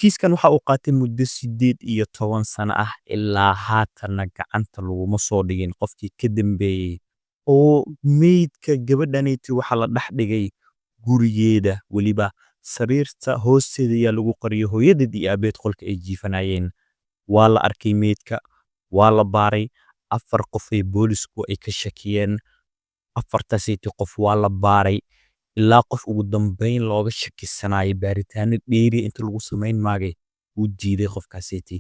kiiskan waxa uu qaatay muddo 18 sano ah ilaa haatanna gacanta laguma soo dhigin qofkii ka dambeeyey oo meydka gabadhaneyti waxa la dhex dhigay gurigeeda weliba sariirta hoosteeda ayaa lagu qariyay hooyadeed iyo aabeed qolka ay jiifanayeen waa la arkay meydka waa la baaray 4 qof ay boolisku ay ka shakiyeen 4taasiti qof waa la baaray ilaa qof ugu dambeyn looga shakisanaayo baaritaano dheeri inta lagu samayn maagay uu diiday qofkaasiti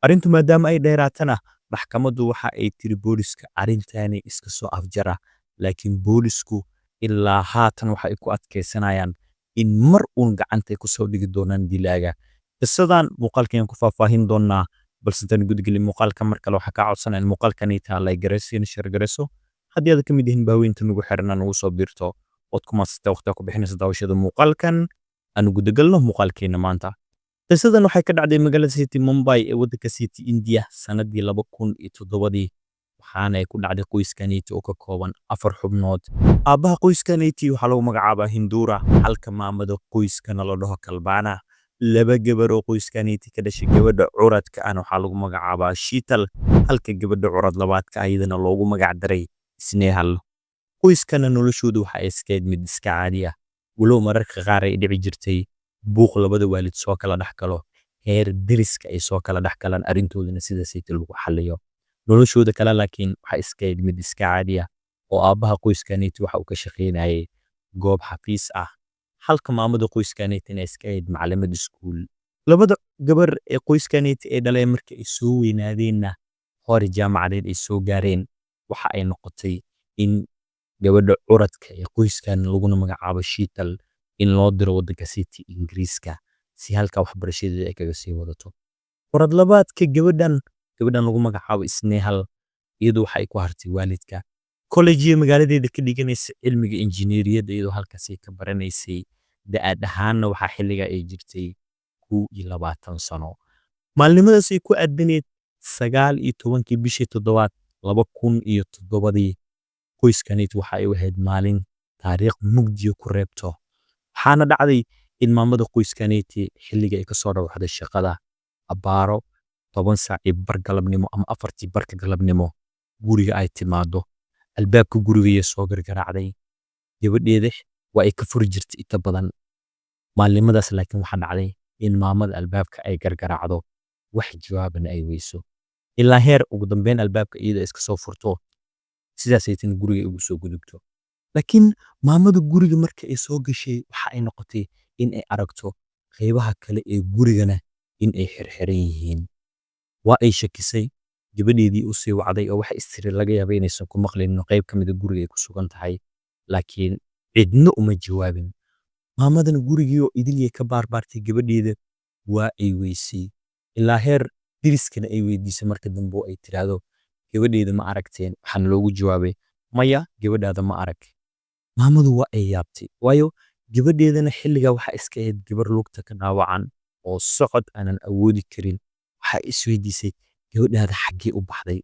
arrintu maadaama ay dheeraatana maxkamaddu waxa ay tiri booliska arrintaani iska soo afjara laakiin boolisku ilaa haatan waxa ay ku adkaysanayaan in mar uun gacanta ay ku soo dhigi doonaan dilaaga qisadan muuqaalkan ku faahfaahin doonaa balse tan gudgelin muuqaalka mar kale waxa ka codsanaa in muuqaalkani taalay garaysiin share garayso haddii aad ka mid yihiin baaweynta nagu xiran nagu soo biirto ood ku maasata waqtiga ku bixinaysa daawashada muuqaalkan aanu gudagalno muuqaalkeena maanta qisadan waxay ka dhacday magaalada city Mumbai ee waddanka city India sanadii 2007 waxaana ay ku dhacday qoyskaniti oo ka kooban 4 xubnood aabaha qoyskaniti waxa lagu magacaabaa Hindura halka maamada qoyskana la dhaho Kalbana laba gabar oo qoyskaniti ka dhashay gabadha curadka ana waxa lagu magacaabaa Shital halka gabadha curad labaadka ayadana loogu magac daray Snehal qoyskana noloshoodu waxa ay iskeed mid iska caadi ah walow mararka qaar ay dhici jirtay buuq labada waalid soo kala dhaxkalo heer deriska ay soo kala dhaxkalaan arintooduna sida saytul lagu xalliyo noloshooda kale laakiin waxa iskeed mid iska caadi ah oo aabaha qoyskaniti waxa uu ka shaqeynayay goob xafiis ah halka maamada qoyskaniti ay iskeed macallimada iskuul labada gabar ee qoyskaniti ee dhalay markii ay soo weynaadeenna hore jaamacadeed ay soo gaareen waxa ay noqotay in gabadha curadka ee qoyskan laguna magacaabo Shital in loo diro waddanka city Ingiriiska si halka waxbarashadeeda ay kaga sii wadato curad labaadka gabadhan lagu magacaabo Snehal iyadoo waxa ay ku hartay waalidka college magaaladeeda ka dhiganaysa cilmiga injineeriyadda iyadoo halkaas ay ka baranaysay da'ad ahaanna waxa xilliga ay jirtay 20 sano maalnimadaas ay ku aadaneed 19 bishii 7 2007 qoyskaniti waxa ay ahayd maalin taariikh mugdiyo ku reebto waxaana dhacday in maamada qoyskaniti xilliga ay ka soo dhawaxday shaqada abaaro 10 saac iyo bar galabnimo ama 4 barka galabnimo guriga ay timaado albaabka guriga ay soo gargaraacday gabadheeda waa ay ka furi jirtay inta badan maalnimadaas laakiin waxa dhacday in maamada albaabka ay gargaraacdo wax jawaabna ay weyso ilaa heer ugu dambeyn albaabka iyada iska soo furto sidaas ay tin guriga ugu soo gudubto laakiin maamada guriga markii ay soo gashay waxa ay noqotay in ay aragto qaybaha kale ee gurigana in ay xirxiran yihiin waa ay shakisay gabadheedii u sii wacday oo waxa istiri laga yaabay inaysan ku maqlin qayb ka mid ah guriga ay ku sugan tahay laakiin cidna uma jawaabin maamadan gurigii oo idiliyay ka baarbaartay gabadheeda waa ay weysay ilaa heer diriskana ay weydiisay marka dambe oo ay tiraahdo gabadheeda ma aragteen waxaan loogu jawaabay maya gabadhaada ma arag maamadu waa ay yaabtay waayo gabadheedana xilliga waxa iska ahayd gabar lugta ka dhaawacan oo socod aanan awoodi karin waxa isweydiisay gabadhaada xaggee u baxday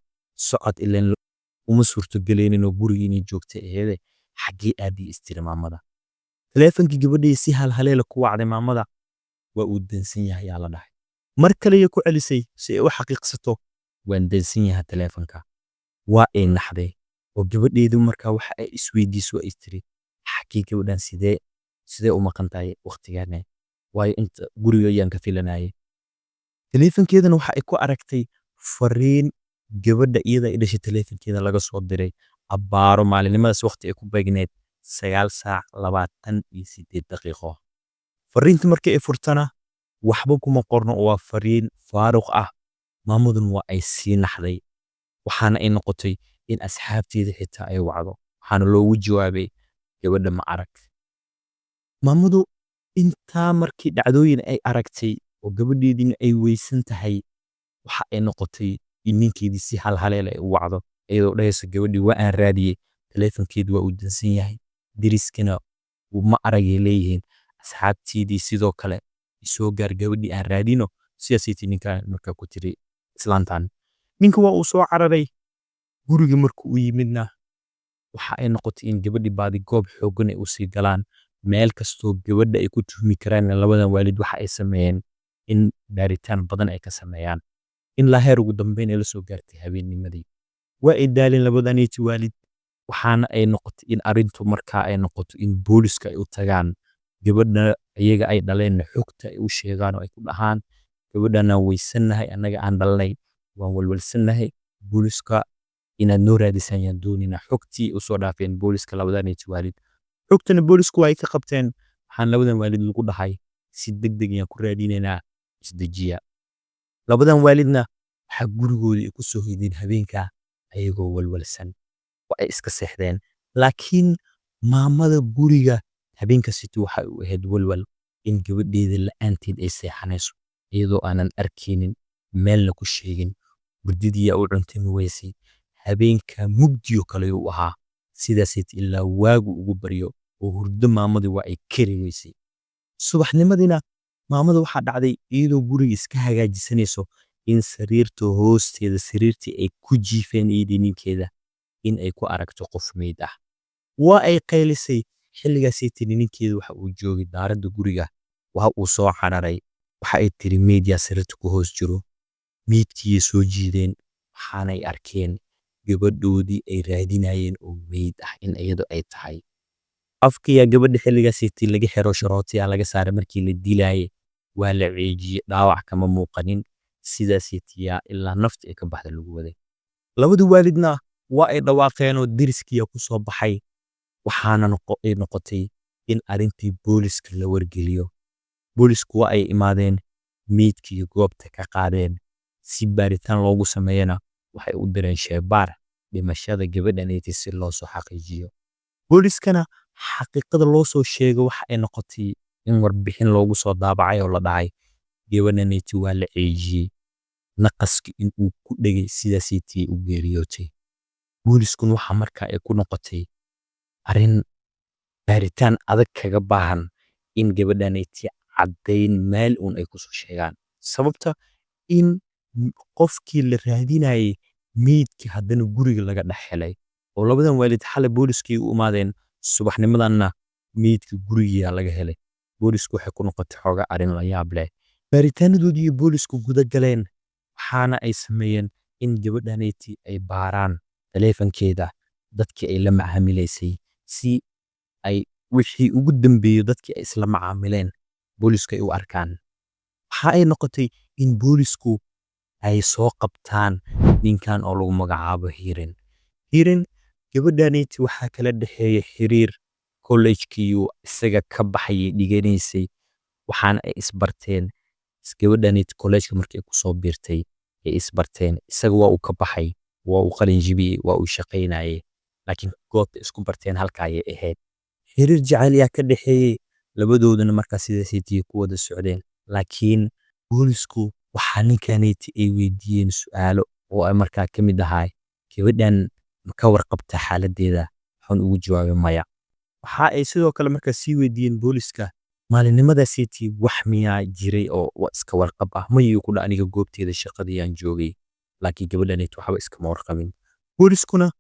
socod ileen uma suurtageleynin oo guriga inay joogtay aheede xaggee aadii istiri maamada taleefankii gabadhii si halhaleela ku wacday maamada waa uu dansan yahay yaa la dhahay mar kale ay ku celisay si ay u xaqiiqsato waan dansan yahay taleefanka waa ay naxday oo gabadheedu markaa waxa ay isweydiiso ay tiri xaggee gabadhan sidee u maqan tahay waqtigaana waayo inta guriga ayaan ka filanayay taleefankeedana waxa ay ku aragtay fariin gabadha iyada ay dhashay taleefankeeda laga soo diray abaaro maalinimadaas waqti ay ku beegneed 9 saac 28 daqiiqo fariinta markii ay furtana waxba kuma qorno oo waa fariin faaruq ah maamadun waa ay sii naxday waxaana ay noqotay in asxaabteeda xitaa ay wacdo waxaana loogu jawaabay gabadha ma arag maamadu intaa markii dhacdooyin ay aragtay oo gabadheediina ay weysan tahay waxa ay noqotay in ninkeedii si halhaleel ay u wacdo iyadoo dhahaysa gabadhii waa aan raadiyey taleefankeedu waa uu dansan yahay deriskana ma aragay leeyihiin asxaabteedii sidoo kale isoo gaar gabadhii aan raadino sidaasaytii ninkaan markaa ku tiri islaantan ninka waa uu soo cararay guriga markuu u yimidna waxa ay noqotay in gabadhii baadi goob xooggan ay u sii galaan meel kastoo gabadha ay ku tuhmi karaan labadan waalid waxa ay sameeyeen in baaritaan badan ay ka sameeyaan ilaa heer ugu dambeyn ay la soo gaartay habeennimadii. Waa ay daaleen labadaneeti waalid, waxaana ay noqotay in arrintu markaa ay noqoto in booliska ay u tagaan gabadha iyaga ay dhaleenna xogta ay u sheegaan oo ay ku dhahaan gabadhana weysannahay annaga aan dhalnay waan walwalsannahay booliska inaad noo raadisaan yaan doonina xogtii u soo dhaafeen booliska labadaneeti waalid. Xogtana boolisku waa ay ka qabteen waxaan labadan waalid lagu dhahay si degdeg ayaan ku raadinaynaa isdejiya. Labadan waalidna waxaa gurigoodii ay ku soo hoydeen habeenkaa ayagoo walwalsan oo ay iska seexdeen. Laakiin maamada guriga habeenkasiti waxay u ahayd walwal in gabadheeda la'aanteed ay seexanayso iyadoo aanan arkaynin meelna ku sheegin. Hurdadii u cuntami weysay habeenka mugdiyo kale uu ahaa sidaasayt ilaa waagu ugu baryo oo hurdo maamadii waa ay kari weysay. Subaxnimadina maamada waxaa dhacday iyadoo guriga iska hagaajisanayso in sariirta hoosteeda sariirtii ay ku jiifeen iyadii ninkeeda in ay ku aragto qof meyd ah. Waa ay qaylisay xilligaasaytii ninkeeda waxa uu joogay daaradda guriga waxa uu soo cararay waxa ay tiri meyd yaa sariirta ku hoos jiro. Meydkii soo jiideen waxaanay arkeen gabadhoodii ay raadinayeen oo meyd ah in iyadu ay tahay. Afkiya gabadha xilligaasaytii laga xiro sharootiya laga saaray markii la dilaayay waa la ceejiyay dhaawac kama muuqanin sidaasaytiya ilaa nafta ay ka baxda lagu waday. Labada waalidna waa ay dhawaaqeen oo deriskiya ku soo baxay waxaana ay noqotay in arrintii booliska la wargeliyo. Boolisku waa ay imaadeen meydkii goobta ka qaadeen si baaritaan loogu sameeyana waxay u direen sheebaar dhimashada gabadhaneeti si loo soo xaqiijiyo. Booliskana xaqiiqada loo soo sheego waxa ay noqotay in warbixin loogu soo daabacay oo la dhahay gabadhaneeti waa la ceejiyey naqaski in uu ku dhegay sidaasaytii u geeriyootay. Booliskuna waxa markaa ay ku noqotay arrin baaritaan adag kaga baahan in gabadhaneeti caddayn meel uun ay ku soo sheegaan. Sababta in qofkii la raadinayay meydkii haddana guriga laga dhex helay oo labadan waalid xalay booliskii u imaadeen subaxnimadanna meydkii gurigiyaa laga helay. Boolisku waxay ku noqotay xoogaa arrin la yaab leh. Baaritaanadoodii iyo boolisku guda galeen waxaana ay sameeyeen in gabadhaneeti ay baaraan taleefankeeda dadkii ay la macaamilaysay si ay wixii ugu dambeeyay dadkii ay isla macaamileen booliska ay u arkaan. Waxa ay noqotay in boolisku ay soo qabtaan ninkan oo lagu magacaabo Hiirin. Hiirin gabadhaneeti waxaa kala dhaxeeyay xiriir college-kii isaga ka baxay dhiganaysay waxaana ay isbarteen gabadhaneeti college-ka markii ay ku soo biirtay ay isbarteen isaga waa uu ka baxay waa uu qalin jibiyey waa uu shaqaynayay laakiin goobta isku barteen halka ayay ahayd. Xiriir jacayl ayaa ka dhaxeeyay labadoodana markaa sidaasaytii ku wada socdeen. Laakiin boolisku waxaa ninkaneeti ay weydiiyeen su'aalo oo ay markaa ka mid ahay gabadhan ma ka warqabta xaaladdeeda waxaan ugu jawaabay maya. Waxa ay sidoo kale markaa sii weydiiyeen booliska maalinimadaasaytii wax miyaa jiray oo iska warqab ah mayuu ku dha aniga goobteeda shaqadii aan joogay laakiin gabadhaneeti waxba iskama warqabin. Booliskuna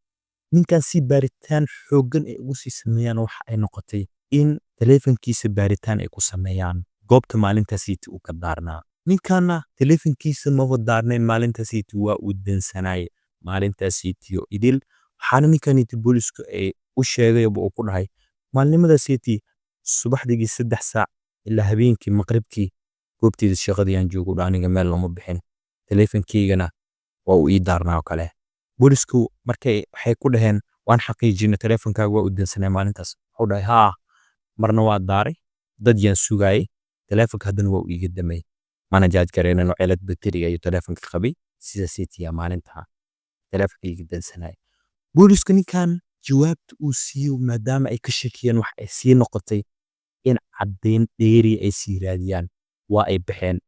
ninkan si baaritaan xooggan ay ugu sii sameeyaan waxa ay noqotay in taleefankiisa baaritaan ay ku sameeyaan goobta maalintaasaytii uu ka daarnaa. Ninkanna taleefankiisa ma wadaarnayn maalintaasaytii waa uu dansanay maalintaasaytii idil waxaana ninkaneeti boolisku ay u sheegay oo uu ku dhahay maalinimadaasaytii subaxdii 3 saac ilaa habeenkii maqribkii goobteeda shaqadii aan joogo aniga meel lama bixin taleefankaygana waa uu ii daarnaa oo kale. Boolisku markay waxay ku dhaheen waan xaqiijinay taleefankaaga waa uu dansanay maalintaas wuxuu dhahay haa marna waa daaray dad yaan sugayay taleefanka haddana waa uu iga damay mana jaaj gareenano cilad bateriga iyo taleefanka qabay sidaasaytii maalinta taleefanka iga dansanay. Boolisku ninkan jawaabta uu siiyo maadaama ay ka shakiyeen wax ay sii noqotay in caddayn dheeri ay sii raadiyaan waa ay baxeen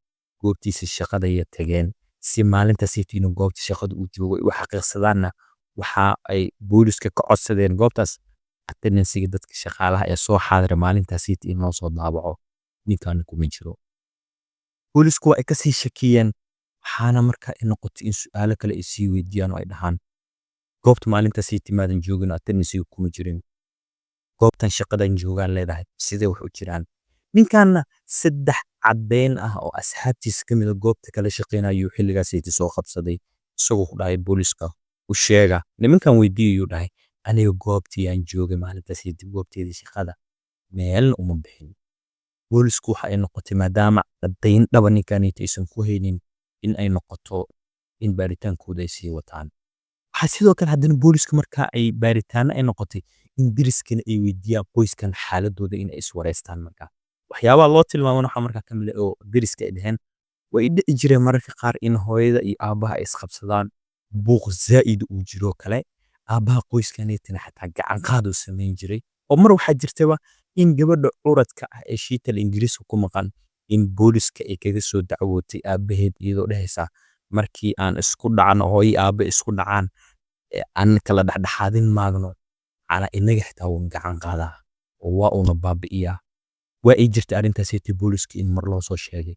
goobtiisa shaqada ay tageen si maalintaasaytii goobta shaqada uu joogo ay u xaqiiqsadaanna waxa ay booliska ka codsadeen goobtaas attendance-ga dadka shaqaalaha ee soo xaadiray maalintaasaytii in loo soo daabaco ninkan kuma jiro. Boolisku waa ay ka sii shakiyeen waxaana markaa ay noqotay in su'aalo kale ay sii weydiiyaan oo ay dhahaan goobta maalintaasaytii maadan joogin attendance-ga kuma jirin goobtan shaqadan joogaan leedahay sidee wax u jiraan. ninkaanna 3 caddayn ah oo asxaabtiisa ka mid ah goobta kala shaqeynaya ayuu xilligaasaydi soo qabsaday, isagoo ku dhahay booliiska u sheega. Nimankan weydiiya ayuu dhahay, aniga goobtii aan joogay maalintaasaydi goobteydii shaqada meelna uma bixin. Boolisku waxa ay noqotay maadaama caddayn dhaba ninkaanayta aysan ku haynin in ay noqoto in baaritaankooda ay sii wataan. Waxaa sidoo kale haddana booliska markaa ay baaritaano ay noqotay in deriskana ay weydiiyaan qoyskan xaaladooda in ay iswareystaan markaa. Waxyaabaha loo tilmaamana waxaa markaa ka mid ah oo deriska ay dhaheen way dhici jireen mararka qaar in hooyada iyo aabbaha ay isqabsadaan, buuq zaa'id uu jiro kale. Aabbaha qoyskanaytana xataa gacan qaad uu samayn jiray. Oo mar waxaa jirtaba in gabadha curadka ah ee shiital Ingiriiska ku maqan in booliska ay kaga soo dacwootay aabbaheed iyadoo dhahaysa markii aan isku dhacno hooyo iyo aabbe isku dhacaan aan kala dhexdhexaadin maagno ana inaga xitaa waan gacan qaadaa oo waa uuna baabi'iyaa. Waa ay jirtay arrintaasaytii booliska in mar loo soo sheegay.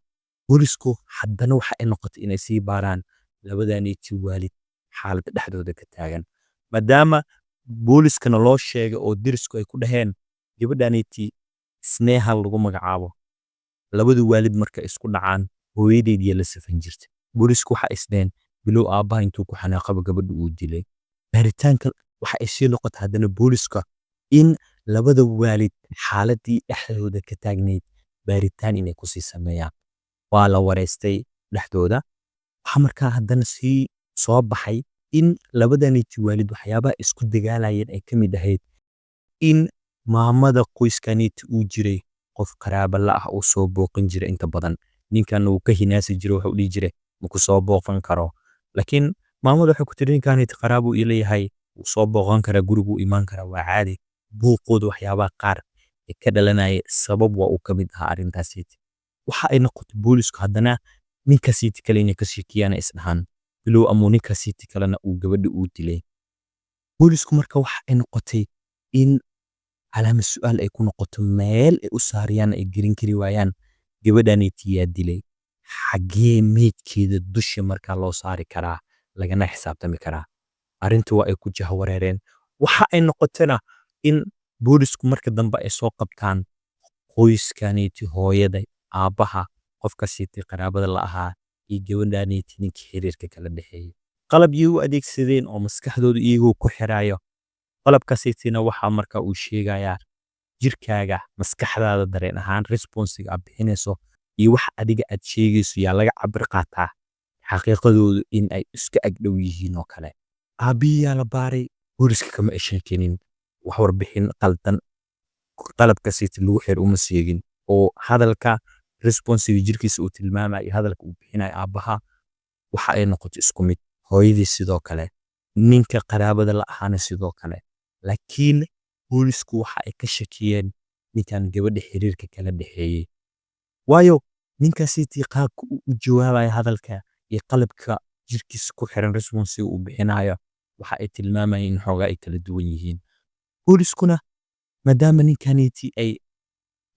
Boolisku haddana waxa ay noqotay inay sii baaraan labadaanayti waalid xaaladda dhexdooda ka taagan. Maadaama booliskana loo sheegay oo derisku ay ku dhaheen gabadhaanayti Sneha lagu magacaabo. Labadu waalid marka isku dhacaan hooyadeed iyo la safan jirtay. Boolisku waxa ay isdheen bilow aabbaha intuu ku xanaaqaba gabadha uu dilay. Baaritaanka waxa ay sii noqotay haddana booliska in labada waalid xaaladii dhexdooda ka taagnayd baaritaan inay ku sii sameeyaan. Waa la wareystay dhexdooda. Waxa markaa haddana sii soo baxay in labadaanayti waalid waxyaabaha isku dagaalayeen ay ka mid ahayd in maamada qoyskanayti uu jiray qof qaraaba la ah uu soo booqan jiray inta badan. Ninkan uu ka hinaasi jiray waxa uu dhihi jiray ma ku soo booqan karo. Laakiin maamadu waxay ku tiri ninkaanayti qaraabo uu leeyahay wuu soo booqan karaa gurigu imaan karaa waa caadi. Buuqooda waxyaabaha qaar ee ka dhalanaya sabab waa uu ka mid ahaa arrintaasaydi. Waxa ay noqotay boolisku haddana ninkaasaydi kale inay ka sheekiyaan is dhahan bilow amuu ninkaasaydi kalena uu gabadha uu dilay. Boolisku marka waxa ay noqotay in calaamad su'aal ay ku noqoto meel ay u saariyaan ay gelin kari waayaan gabadhaanayti yaa dilay. Xagee meydkeeda dusha markaa loo saari karaa lagana xisaabtami karaa. Arrintu waa ay ku jahwareereen. Waxa ay noqotayna in boolisku marka dambe ay soo qabtaan qoyskanayti hooyada, aabbaha, qofkaasaytii qaraabada la ahaa iyo gabadhaanayti ninkii xiriirka kala dhexeeyay. Qalab yay u adeegsadeen oo maskaxdooda iyagoo ku xiraayo. Qalabkaasaytiina waxaa markaa uu sheegayaa jirkaaga maskaxdaada dareen ahaan responsiga aad bixinayso iyo wax adiga aad sheegayso yaa laga cabir qaataa xaqiiqadoodu in ay iska agdhow yihiin oo kale. Aabbihiyaa la baaray booliska kama ay sheekinin wax warbixin qaldan qalabkaasaytii lagu xir uma sheegin oo hadalka responsiga jirkiisa uu tilmaamayo hadalka uu bixinayo aabbaha waxa ay noqotay isku mid. Hooyadii sidoo kale ninka qaraabada la ahaana sidoo kale. Laakiin boolisku waxa ay ka shakiyeen ninkan gabadha xiriirka kala dhexeeyay. Waayo ninkaasaytii qaabka uu u jawaabayo hadalka iyo qalabka jirkiisa ku xiran responsiga uu bixinayo waxa ay tilmaamayeen in xoogaa ay kala duwan yihiin. Booliskuna maadaama ninkaanayti ay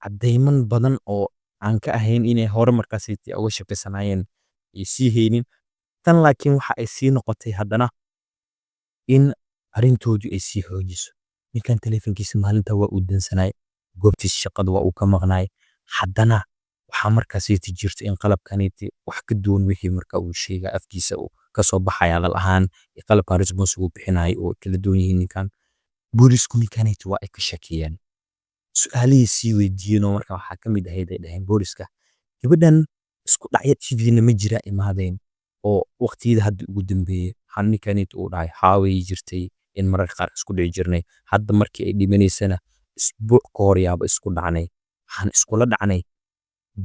caddayman badan oo aan ka ahayn inay hore markaasaytii uga shaqaysanaayeen ay sii haynin. Tan laakiin waxa ay sii noqotay haddana in arrintoodii ay sii xoojiso. Ninkan taleefankiisa maalinta waa uu dansanay, goobtiisa shaqada waa uu ka maqnaay. Haddana waxaa markaasaytii jirta in qalabkanayti wax ka duwan wixii markaa uu sheegay afkiisa uu ka soo baxaya hadal ahaan iyo qalabkan responsiga uu bixinayo oo kala duwan yihiin ninkan. Boolisku ninkaanayti waa ay ka shakiyeen. Su'aalihii sii weydiiyeen oo markaa waxaa ka mid ahayd ay dhaheen booliska gabadhan isku dhacya sidiina ma jira imaadeen oo waqtiyada hadda ugu dambeeyay waxaan ninkaanayti uu dhahay xaaway jirtay in mararka qaar isku dhici jirnay hadda markii ay dhimanaysana isbuuc ka hor yaaba isku dhacnay waxaan iskula dhacnay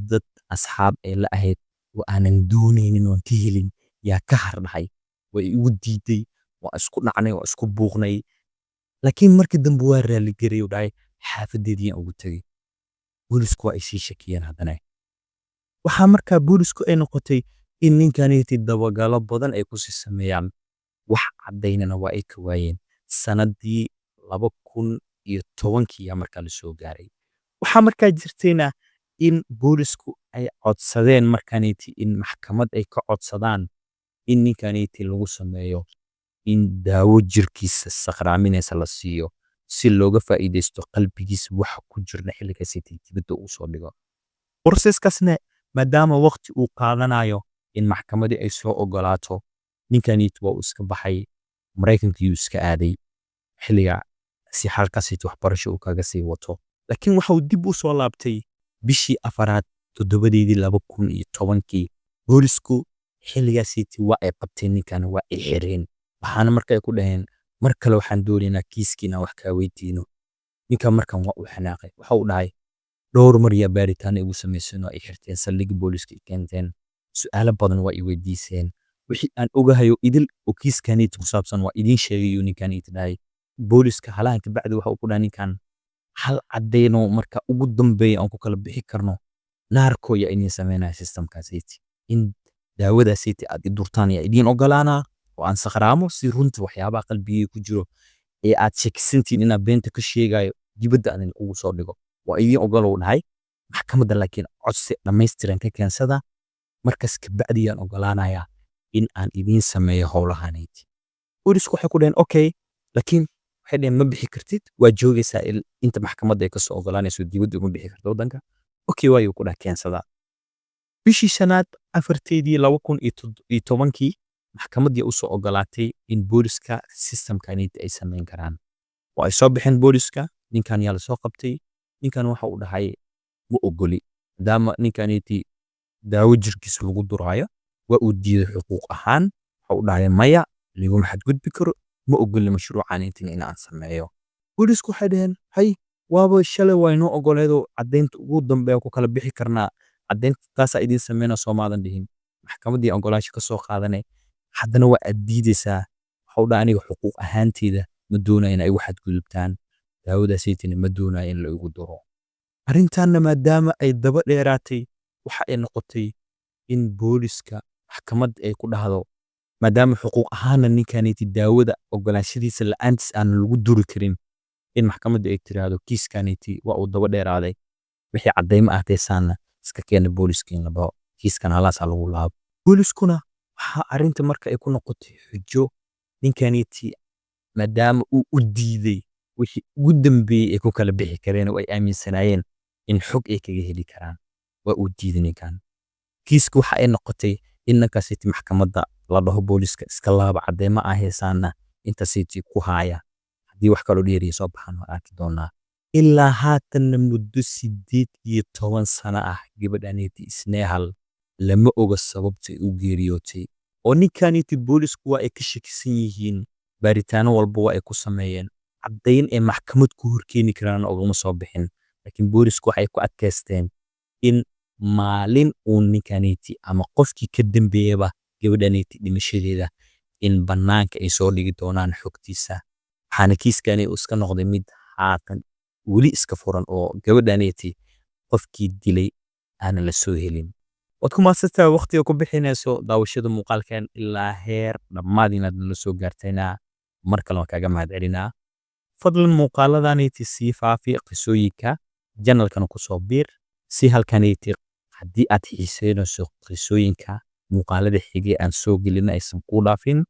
dad asxaab ay la ahayd oo aanan doonaynin oon ka helin yaa ka hardhahay way igu diiday waa isku dhacnay waa isku buuqnay laakiin markii dambe waa raaligeliyay uu dhahay xaafadeedii ugu tagay. Boolisku waa ay sii shakiyeen haddana. Waxaa markaa boolisku ay noqotay in ninkaanayti dabagalo badan ay ku sii sameeyaan wax caddaynana waa ay ka waayeen. Sanadii 2010 yaa markaa la soo gaaray. Waxaa markaa jirtayna in boolisku ay codsadeen markaanayti in maxkamad ay ka codsadaan in ninkaanayti lagu sameeyo in daawo jirkiisa sakraaminaysa la siiyo si looga faa'iideysto qalbigiisa waxa ku jirna xilligaasaytay dibadda uu soo dhigo. Processkaasna maadaama waqti uu qaadanayo in maxkamadii ay soo ogolaato, ninkaneytu waa uu iska baxay, Maraykankii iska aaday xilliga si halkaasaytu waxbarasho uu kaga sii wato. Laakiin waxa uu dib u soo laabtay bishii afaraad 7deedii 2010kii. Boolisku xilligaasaytu waa ay qabteen ninkan waa ay xireen. Waxaana markay ku dhaheen mar kale waxaan doonaynaa kiiskiina wax kaa weydiino. Ninkan markan waa uu xanaaqay. Waxa uu dhahay dhowr mar yaa baaritaan igu sameyseen oo ay xirteen saldhigga booliska ay keenteen. Su'aalo badan waa ay weydiiseen. Wixii aan ogahayo idil oo kiiskaneytu ku saabsan waa idiin sheegayo ninkaneytu dhahay. Booliska halahan ka bacdi waxa uu ku dhahay ninkan hal cadeyno marka ugu dambeeya aan ku kala bixi karno. Naarko yaa idiin sameynaya systemkaasaytii. In daawadaasaytii aad i durtaan yaa idiin ogolaanaa oo aan sakhraamo si runta waxyaabaha qalbigayga ku jiro ee aad shakisantiin inaad beenta ka sheegayo dibadda aan ugu soo dhigo. Waa idiin ogolow dhahay. Maxkamadda laakiin codsi dhammaystiran ka keensada. Markaas ka bacdi yaan ogolaanayaa in aan idiin sameeyo howlahaanayti. Boolisku waxay ku dhaheen okay, laakiin waxay dhaheen ma bixi kartid, waa joogaysaa inta maxkamadda ay ka soo ogolaanayso dibadda uma bixi karto waddanka. Okay waayuu ku dhahay keensada. Bishii shanaad 4teedii 2010kii maxkamaddii u soo ogolaatay in booliska systemkaneytu ay sameyn karaan. Waa ay soo bixeen booliska, ninkan yaa la soo qabtay. Ninkan waxa uu dhahay ma ogoli. Maadaama ninkaneyti daawo jirkiisa lagu duraayo, waa uu diiday xuquuq ahaan. Waxa uu dhahay maya, liguma xadgudbi karo, ma ogoli mashruucaneyti in aan sameeyo. Boolisku waxay dhaheen hay waaba shalay waa inoo ogoleedo caddeynta ugu dambeeya ku kala bixi karnaa. Caddeynta taas idiin sameynaa Soomaalida dhihin. Maxkamaddii ogolaasho ka soo qaadanay. Haddana waa aad diidaysaa. Waxa uu dhahay aniga xuquuq ahaanteyda ma doonayo in ay wax xadgudubtaan. Daawadaasaytina ma doonayo in la igu duro. Arrintaanna maadaama ay daba dheeraatay waxa ay noqotay in booliska maxkamad ay ku dhahdo maadaama xuquuq ahaana ninkaneyti daawada ogolaanshadiisa la'aantiis aan lagu duri karin in maxkamadda ay tiraahdo kiiskaneyti waa uu daba dheeraaday. Wixii cadeymo ah teesaana iska keena booliska in la dhaho kiiskan halaasaa lagu laabo. Booliskuna waxa arrinta marka ay ku noqotay xujo ninkaneyti maadaama uu u diiday wixii ugu dambeeyay ay ku kala bixi kareen oo ay aaminsanaayeen in xog ay kaga heli karaan. Waa uu diiday ninkan. Kiiska waxa ay noqotay in ninkaasaytii maxkamadda la dhaho booliska iska laaba cadeymo ah heesaana intaasaytii ku haaya. Haddii wax kaloo dheeriya soo baxaan waan arki doonaa. Ilaa haatanna muddo 18 sano ah gabadhaneyti Isneehal lama oga sababta u geeriyootay. Oo ninkaneyti boolisku waa ay ka shakisan yihiin. Baaritaano walba waa ay ku sameeyeen. Caddayn ee maxkamad ku horkeeni karaan ogama soo bixin. Laakiin boolisku waxay ku adkaysteen in maalin uu ninkaneyti ama qofkii ka dambeeyaba gabadhaneyti dhimashadeeda in bannaanka ay soo dhigi doonaan xogtiisa. Waxaana kiiskani uu iska noqday mid haatan weli iska furan oo gabadhaneyti qofkii dilay aana la soo helin. Waad ku maadsantahay waqtiga ku bixinayso daawashada muuqaalkan ilaa heer dhammaad inaad nala soo gaartayna mar kale waan kaaga mahadcelinaa. Fadlan muuqaaladaneyti sii faafi qisooyinka channelkana ku soo biir si halkaneyti haddii aad xiiseynayso qisooyinka muuqaalada xigay aan soo gelin aysan ku dhaafin.